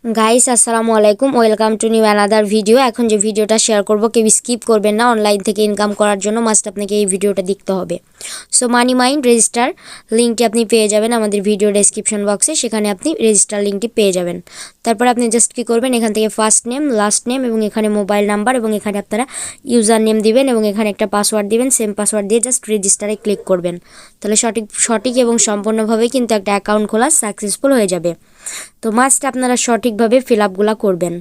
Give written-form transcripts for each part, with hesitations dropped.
Guys আসসালামু আলাইকুম, welcome to new another video. এখন যে ভিডিওটা শেয়ার করব কেউ স্কিপ করবেন না। অনলাইন থেকে ইনকাম করার জন্য মাস্ট আপনাকে এই ভিডিওটা দেখতে হবে। সো মানি মাইন্ড রেজিস্টার লিঙ্কটি আপনি পেয়ে যাবেন আমাদের ভিডিও ডেসক্রিপশন বক্সে, সেখানে আপনি রেজিস্টার লিঙ্কটি পেয়ে যাবেন। তারপর আপনি জাস্ট কী করবেন, এখান থেকে ফার্স্ট নেম, লাস্ট নেম এবং এখানে মোবাইল নাম্বার এবং এখানে আপনারা ইউজার নেম দিবেন এবং এখানে একটা পাসওয়ার্ড দিবেন। সেম পাসওয়ার্ড দিয়ে জাস্ট রেজিস্টারে ক্লিক করবেন। তাহলে সঠিক এবং সম্পূর্ণভাবে কিন্তু একটা অ্যাকাউন্ট খোলা সাকসেসফুল হয়ে যাবে। তো মাস্ট আপনারা সঠিকভাবে ফিল আপগুলো করবেন।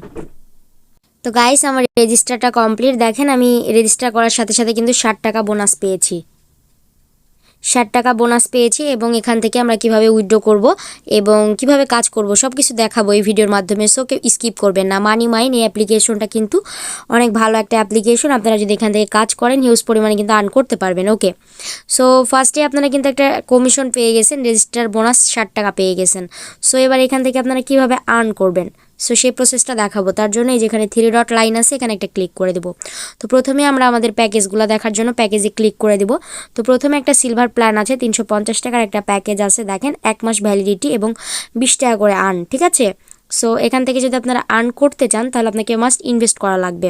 তো গাইস, আমার রেজিস্টারটা কমপ্লিট। দেখেন আমি রেজিস্টার করার সাথে সাথে কিন্তু 60 টাকা বোনাস পেয়েছি। 60 টাকা বোনাস পেয়েছি এবং এখান থেকে আমরা কিভাবে উইথড্র করব এবং কিভাবে কাজ করব সব কিছু দেখাবো এই ভিডিওর মাধ্যমে। সো কেউ স্কিপ করবেন না। মানি মাইন এই অ্যাপ্লিকেশনটা কিন্তু অনেক ভালো একটা অ্যাপ্লিকেশন। আপনারা যদি এখান থেকে কাজ করেন হিউজ পরিমাণে কিন্তু আর্ন করতে পারবেন। ওকে, সো ফার্স্টে আপনারা কিন্তু একটা কমিশন পেয়ে গেছেন, রেজিস্টার বোনাস 60 টাকা পেয়ে গেছেন। সো এবার এখান থেকে আপনারা কিভাবে আর্ন করবেন সো সেই প্রসেসটা দেখাবো। তার জন্য এই যেখানে 3 ডট লাইন আছে এখানে একটা ক্লিক করে দেবো। তো প্রথমে আমরা আমাদের প্যাকেজগুলো দেখার জন্য প্যাকেজে ক্লিক করে দেবো। তো প্রথমে একটা সিলভার প্ল্যান আছে, 350 টাকার একটা প্যাকেজ আছে। দেখেন 1 মাস ভ্যালিডিটি এবং 20 টাকা করে আর্ন, ঠিক আছে। সো এখান থেকে যদি আপনারা আর্ন করতে চান তাহলে আপনাকে মাস্ট ইনভেস্ট করা লাগবে।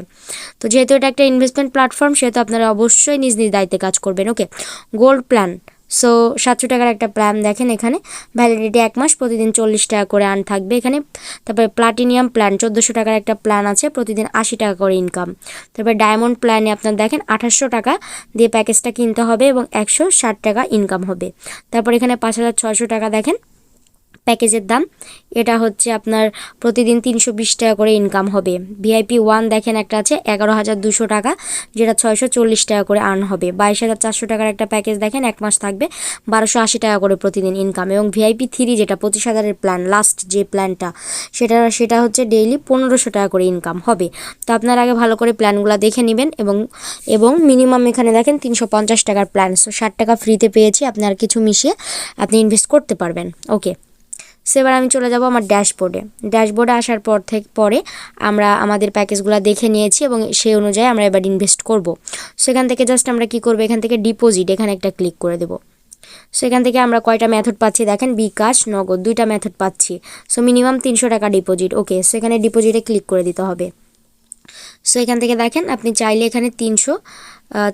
তো যেহেতু এটা একটা ইনভেস্টমেন্ট প্ল্যাটফর্ম সেহেতু আপনারা অবশ্যই নিজ নিজ দায়িত্বে কাজ করবেন। ওকে, গোল্ড প্ল্যান, সো 700 টাকার একটা প্ল্যান দেখেন এখানে ভ্যালিডিটি 1 মাস, প্রতিদিন 40 টাকা করে আর্ন থাকবে এখানে। তারপরে প্লাটিনিয়াম প্ল্যান 1400 টাকার একটা প্ল্যান আছে, প্রতিদিন 80 টাকা করে ইনকাম। তারপরে ডায়মন্ড প্ল্যানে আপনার দেখেন 2800 টাকা দিয়ে প্যাকেজটা কিনতে হবে এবং 160 টাকা ইনকাম হবে। তারপর এখানে 5600 টাকা দেখেন প্যাকেজের দাম, এটা হচ্ছে আপনার প্রতিদিন 320 টাকা করে ইনকাম হবে। ভিআইপি 1 দেখেন একটা আছে 11,200 টাকা, যেটা 640 টাকা করে আর্ন হবে। 22,400 টাকার একটা প্যাকেজ দেখেন 1 মাস থাকবে, 1280 টাকা করে প্রতিদিন ইনকাম। এবং ভিআইপি 3 যেটা 25,000-এর প্ল্যান, লাস্ট যে প্ল্যানটা সেটা হচ্ছে ডেইলি 1500 টাকা করে ইনকাম হবে। তো আপনারা আগে ভালো করে প্ল্যানগুলো দেখে নেবেন এবং মিনিমাম এখানে দেখেন 350 টাকার প্ল্যান, সো 60 টাকা ফ্রিতে পেয়েছি। আপনি আর কিছু মিশিয়ে আপনি ইনভেস্ট করতে পারবেন। ওকে, সেবার আমি চলে যাব আমার ড্যাশবোর্ডে আসার পরে আমরা আমাদের প্যাকেজগুলো দেখে নিয়েছি এবং সেই অনুযায়ী আমরা এবার ইনভেস্ট করব। সেখান থেকে জাস্ট আমরা কি করব, এখান থেকে ডিপোজিট এখানে একটা ক্লিক করে দেব। সেখান থেকে আমরা কয়টা মেথড পাচ্ছি দেখেন, বিকাশ, নগদ, 2টা মেথড পাচ্ছি। সো মিনিমাম 300 টাকা ডিপোজিট। ওকে, সেখানে ডিপোজিটে ক্লিক করে দিতে হবে। সো এখান থেকে দেখেন আপনি চাইলে এখানে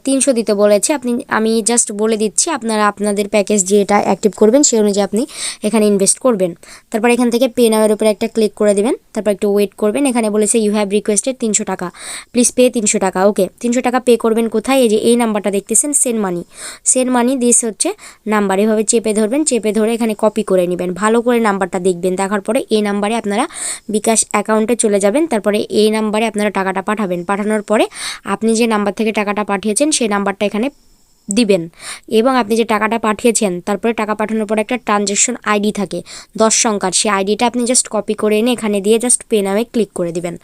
300 দিতে বলেছে। আমি জাস্ট বলে দিচ্ছি, আপনারা আপনাদের প্যাকেজ যেটা অ্যাক্টিভ করবেন সেই অনুযায়ী আপনি এখানে ইনভেস্ট করবেন। তারপর এখান থেকে পে নাওয়ের উপরে একটা ক্লিক করে দেবেন। তারপর একটু ওয়েট করবেন। এখানে বলেছে ইউ হ্যাভ রিকোয়েস্টেড 300 টাকা, প্লিজ পে 300 টাকা। ওকে, 300 টাকা পে করবেন কোথায়, এই যে এই নাম্বারটা দেখতেছেন সেন্ড মানি দিস হচ্ছে নাম্বার। এভাবে চেপে ধরবেন, চেপে ধরে এখানে কপি করে নেবেন। ভালো করে নাম্বারটা দেখবেন, দেখার পরে এই নাম্বারে আপনারা বিকাশ অ্যাকাউন্টে চলে যাবেন। তারপরে এই নাম্বারে আপনারা টাকাটা পাঠাবেন। পাঠানোর পরে আপনি যে নাম্বার থেকে টাকাটা পাঠিয়েছেন সেই নাম্বারটা এখানে দিবেন এবং আপনি যে টাকাটা পাঠিয়েছেন তারপরে টাকা পাঠানোর পরে একটা ট্রানজ্যাকশন আইডি থাকে 10 সংখ্যার, সেই আইডিটা আপনি জাস্ট কপি করে এনে এখানে দিয়ে জাস্ট পে নামে ক্লিক করে দিবেন।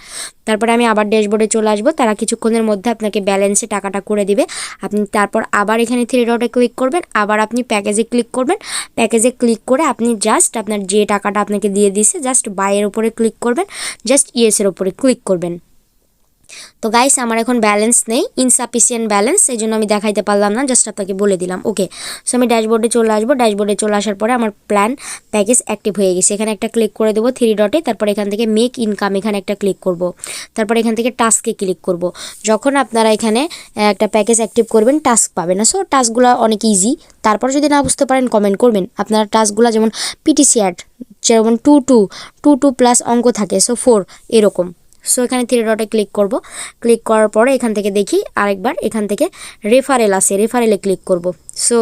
তারপরে আমি আবার ড্যাশবোর্ডে চলে আসবো, তারা কিছুক্ষণের মধ্যে আপনাকে ব্যালেন্সে টাকাটা করে দিবে। আপনি তারপর আবার এখানে 3 ডটে ক্লিক করবেন, আবার আপনি প্যাকেজে ক্লিক করবেন। প্যাকেজে ক্লিক করে আপনি জাস্ট আপনার যে টাকাটা আপনাকে দিয়ে দিছে জাস্ট বাইয়ের উপরে ক্লিক করবেন, জাস্ট ইয়েসের উপরে ক্লিক করবেন। তো গাইস, আমার এখন ব্যালেন্স নেই, ইনসাফিসিয়েন্ট ব্যালেন্স, সেই জন্য আমি দেখাইতে পারলাম না, জাস্ট আপনাকে বলে দিলাম। ওকে, সো আমি ড্যাশবোর্ডে চলে আসবো। ড্যাশবোর্ডে চলে আসার পরে আমার প্যাকেজ অ্যাক্টিভ হয়ে গেছে। এখানে একটা ক্লিক করে দেবো 3 ডটে। তারপর এখান থেকে মেক ইনকাম এখানে একটা ক্লিক করব। তারপর এখান থেকে টাস্কে ক্লিক করব। যখন আপনারা এখানে একটা প্যাকেজ অ্যাক্টিভ করবেন টাস্ক পাবেন না। সো টাস্কগুলো অনেক ইজি। তারপর যদি না বুঝতে পারেন কমেন্ট করবেন। আপনারা টাস্কগুলো যেমন পিটিসি অ্যাড, যেমন 2 প্লাস অঙ্ক থাকে, সো 4 এরকম। সো এখানে 3 ডটে ক্লিক করব। ক্লিক করার পরে এখান থেকে দেখি আরেকবার এখান থেকে রেফারেল আছে, রেফারেলে ক্লিক করব। সো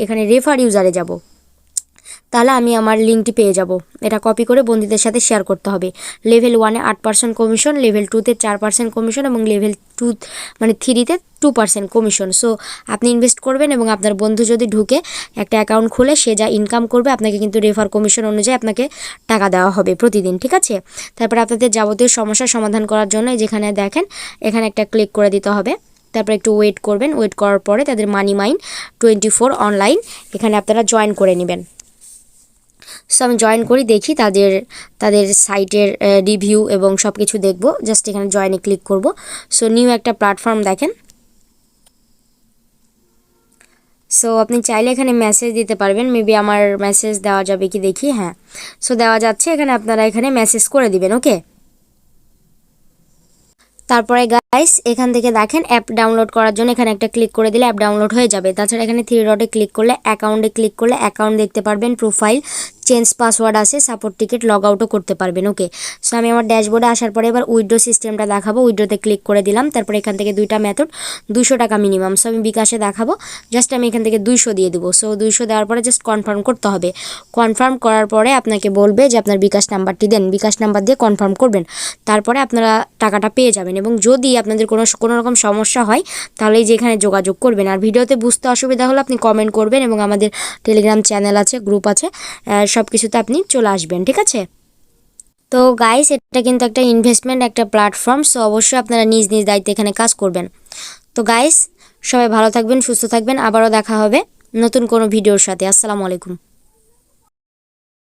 এখানে রেফার ইউজারে যাব। তাহলে আমি আমার লিঙ্কটি পেয়ে যাব। এটা কপি করে বন্ধুদের সাথে শেয়ার করতে হবে। লেভেল 1-এ 8% কমিশন, লেভেল 2-তে 4% কমিশন এবং লেভেল 2 মানে 3-তে 2% কমিশন। সো আপনি ইনভেস্ট করবেন এবং আপনার বন্ধু যদি ঢুকে একটা অ্যাকাউন্ট খুলে সে যা ইনকাম করবে আপনাকে কিন্তু রেফার কমিশন অনুযায়ী আপনাকে টাকা দেওয়া হবে প্রতিদিন, ঠিক আছে। তারপর আপনাদের যাবতীয় সমস্যার সমাধান করার জন্য যেখানে দেখেন এখানে একটা ক্লিক করে দিতে হবে। তারপর একটু ওয়েট করবেন। ওয়েট করার পরে তাদের মানি মাইন্ড 24 অনলাইন এখানে আপনারা জয়েন করে নেবেন। সো আমি জয়েন করি, দেখি তাদের সাইটের রিভিউ এবং সব কিছু দেখবো। জাস্ট এখানে জয়েনে ক্লিক করব। সো নিউ একটা প্ল্যাটফর্ম দেখেন, সো আপনি চাইলে এখানে মেসেজ দিতে পারবেন, মেবি আমার মেসেজ দেওয়া যাবে কি দেখি। হ্যাঁ, সো দেওয়া যাচ্ছে, এখানে আপনারা এখানে মেসেজ করে দিবেন। ওকে, তারপরে গাইস এখান থেকে দেখেন অ্যাপ ডাউনলোড করার জন্য এখানে একটা ক্লিক করে দিলে অ্যাপ ডাউনলোড হয়ে যাবে। তাছাড়া এখানে থ্রি ডটে ক্লিক করলে অ্যাকাউন্টে ক্লিক করলে অ্যাকাউন্ট দেখতে পারবেন, প্রোফাইল, চেঞ্জ পাসওয়ার্ড আছে, সাপোর্ট টিকিট, লগ আউটও করতে পারবেন। ওকে, সো আমি আমার ড্যাশবোর্ডে আসার পরে এবার উইথড্র সিস্টেমটা দেখাবো। উইথড্রোতে ক্লিক করে দিলাম। তারপরে এখান থেকে দুইটা মেথড, 200 টাকা মিনিমাম। সো আমি বিকাশে দেখাবো, জাস্ট আমি এখান থেকে 200 দিয়ে দেবো। সো 200 দেওয়ার পরে জাস্ট কনফার্ম করতে হবে। কনফার্ম করার পরে আপনাকে বলবে যে আপনার বিকাশ নাম্বারটি দেন, বিকাশ নাম্বার দিয়ে কনফার্ম করবেন। তারপরে আপনারা টাকাটা পেয়ে যাবেন। এবং যদি আপনাদের কোনো রকম সমস্যা হয় তাহলে এই যে এখানে যোগাযোগ করবেন। আর ভিডিওতে বুঝতে অসুবিধা হলে আপনি কমেন্ট করবেন এবং আমাদের টেলিগ্রাম চ্যানেল আছে, গ্রুপ আছে, সব কিছুতে আপনি চলে আসবেন, ঠিক আছে? তো গাইস এটা কিন্তু একটা ইনভেস্টমেন্ট, একটা প্ল্যাটফর্ম। সো অবশ্যই আপনারা নিজ নিজ দায়িত্বে এখানে কাজ করবেন। তো গাইস সবাই ভালো থাকবেন, সুস্থ থাকবেন, আবারও দেখা হবে নতুন কোনো ভিডিওর সাথে। আসসালামু আলাইকুম।